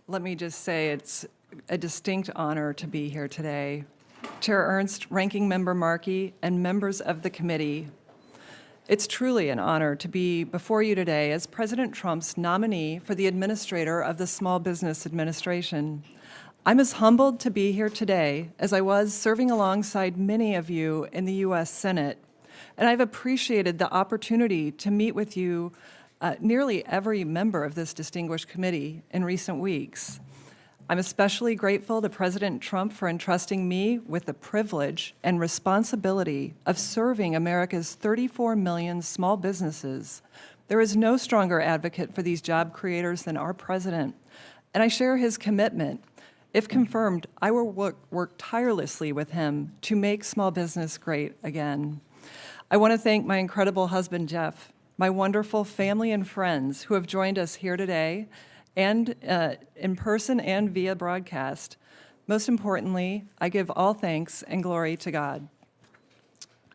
let me just say it's a distinct honor to be here today. Chair Ernst, Ranking Member Markey, and members of the committee, it's truly an honor to be before you today as President Trump's nominee for the administrator of the Small Business Administration. I'm as humbled to be here today as I was serving alongside many of you in the U.S. Senate, and I've appreciated the opportunity to meet with you, nearly every member of this distinguished committee in recent weeks. I'm especially grateful to President Trump for entrusting me with the privilege and responsibility of serving America's 34 million small businesses. There is no stronger advocate for these job creators than our president, and I share his commitment. If confirmed, I will work tirelessly with him to make small business great again. I want to thank my incredible husband, Jeff, my wonderful family and friends who have joined us here today and in person and via broadcast. Most importantly, I give all thanks and glory to God.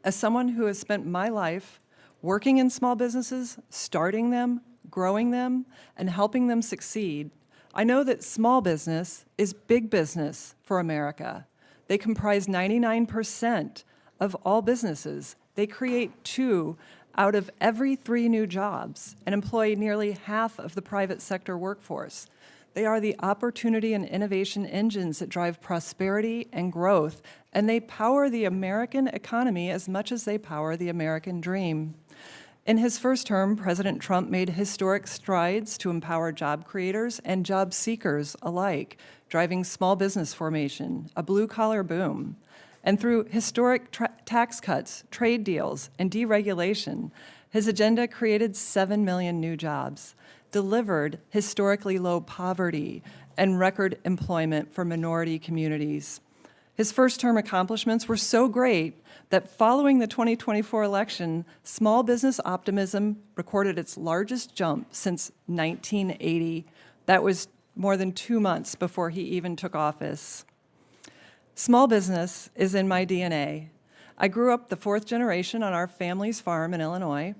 As someone who has spent my life working in small businesses, starting them, growing them, and helping them succeed, I know that small business is big business for America. They comprise 99% of all businesses. They create 2 out of every 3 new jobs and employ nearly half of the private sector workforce. They are the opportunity and innovation engines that drive prosperity and growth, and they power the American economy as much as they power the American dream. In his first term, President Trump made historic strides to empower job creators and job seekers alike, driving small business formation, a blue-collar boom. And through historic tax cuts, trade deals, and deregulation, his agenda created 7 million new jobs, delivered historically low poverty, and record employment for minority communities. His first-term accomplishments were so great that following the 2024 election, small business optimism recorded its largest jump since 1980. That was more than 2 months before he even took office. Small business is in my DNA. I grew up the 4th generation on our family's farm in Illinois.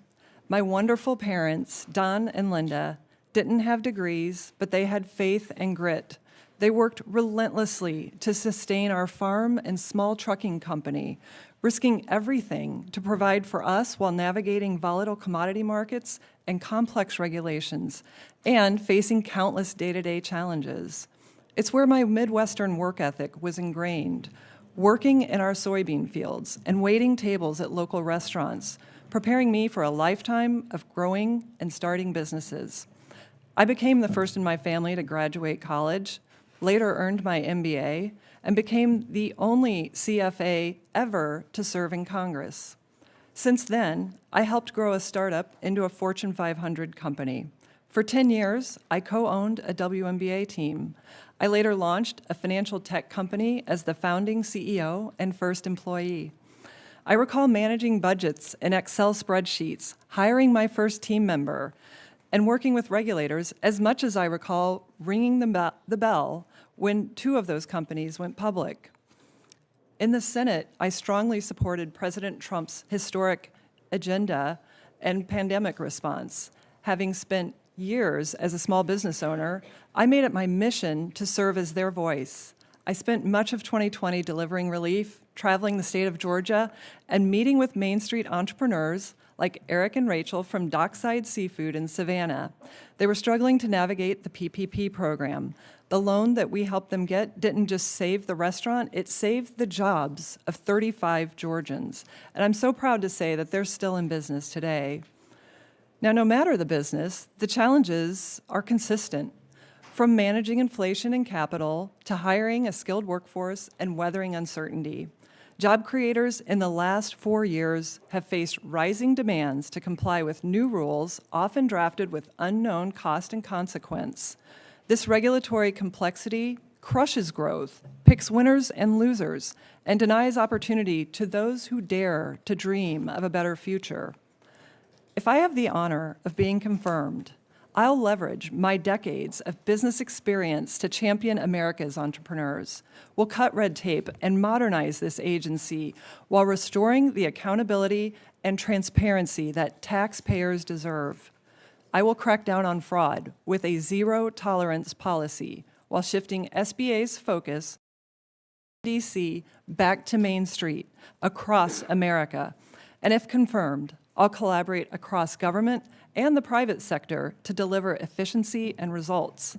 My wonderful parents, Don and Linda, didn't have degrees, but they had faith and grit. They worked relentlessly to sustain our farm and small trucking company, risking everything to provide for us while navigating volatile commodity markets and complex regulations, and facing countless day-to-day challenges. It's where my Midwestern work ethic was ingrained, working in our soybean fields and waiting tables at local restaurants, preparing me for a lifetime of growing and starting businesses. I became the first in my family to graduate college, later earned my MBA, and became the only CFA ever to serve in Congress. Since then, I helped grow a startup into a Fortune 500 company. For 10 years, I co-owned a WNBA team. I later launched a financial tech company as the founding CEO and first employee. I recall managing budgets in Excel spreadsheets, hiring my first team member, and working with regulators as much as I recall ringing the bell when 2 of those companies went public. In the Senate, I strongly supported President Trump's historic agenda and pandemic response. Having spent years as a small business owner, I made it my mission to serve as their voice. I spent much of 2020 delivering relief, traveling the state of Georgia, and meeting with Main Street entrepreneurs like Eric and Rachel from Dockside Seafood in Savannah. They were struggling to navigate the PPP program. The loan that we helped them get didn't just save the restaurant, it saved the jobs of 35 Georgians. And I'm so proud to say that they're still in business today. Now, no matter the business, the challenges are consistent. From managing inflation and capital to hiring a skilled workforce and weathering uncertainty. Job creators in the last 4 years have faced rising demands to comply with new rules, often drafted with unknown cost and consequence. This regulatory complexity crushes growth, picks winners and losers, and denies opportunity to those who dare to dream of a better future. If I have the honor of being confirmed, I'll leverage my decades of business experience to champion America's entrepreneurs. We'll cut red tape and modernize this agency while restoring the accountability and transparency that taxpayers deserve. I will crack down on fraud with a zero-tolerance policy, while shifting SBA's focus DC back to Main Street across America. And if confirmed, I'll collaborate across government and the private sector to deliver efficiency and results.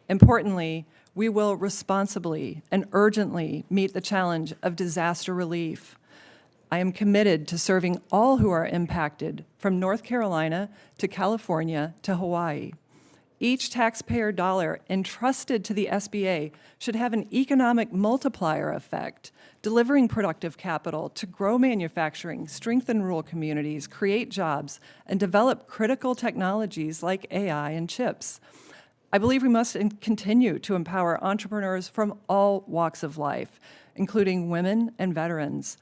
Importantly, we will responsibly and urgently meet the challenge of disaster relief. I am committed to serving all who are impacted, from North Carolina to California to Hawaii. Each taxpayer dollar entrusted to the SBA should have an economic multiplier effect, delivering productive capital to grow manufacturing, strengthen rural communities, create jobs, and develop critical technologies like AI and chips. I believe we must continue to empower entrepreneurs from all walks of life, including women and veterans.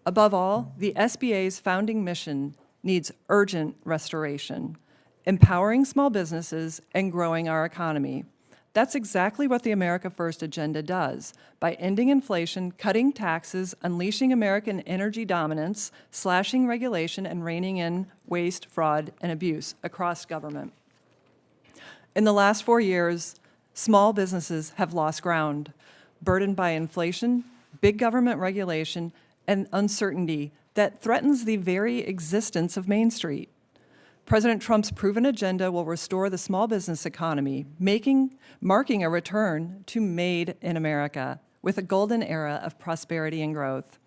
Above all, the SBA's founding mission needs urgent restoration, empowering small businesses and growing our economy. That's exactly what the America First agenda does, by ending inflation, cutting taxes, unleashing American energy dominance, slashing regulation, and reining in waste, fraud, and abuse across government. In the last 4 years, small businesses have lost ground, burdened by inflation, big government regulation, and uncertainty that threatens the very existence of Main Street. President Trump's proven agenda will restore the small business economy, marking a return to Made in America with a golden era of prosperity and growth.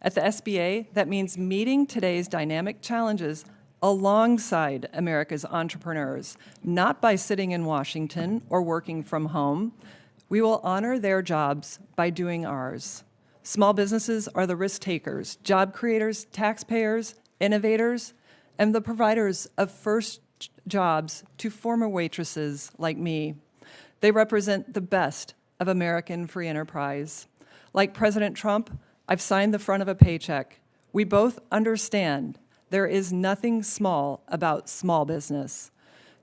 At the SBA, that means meeting today's dynamic challenges alongside America's entrepreneurs, not by sitting in Washington or working from home. We will honor their jobs by doing ours. Small businesses are the risk takers, job creators, taxpayers, innovators, and the providers of first jobs to former waitresses like me. They represent the best of American free enterprise. Like President Trump, I've signed the front of a paycheck. We both understand there is nothing small about small business.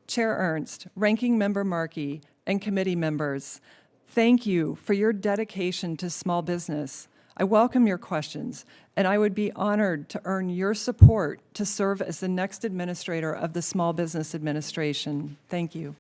Chair Ernst, Ranking Member Markey, and committee members, thank you for your dedication to small business. I welcome your questions, and I would be honored to earn your support to serve as the next administrator of the Small Business Administration. Thank you.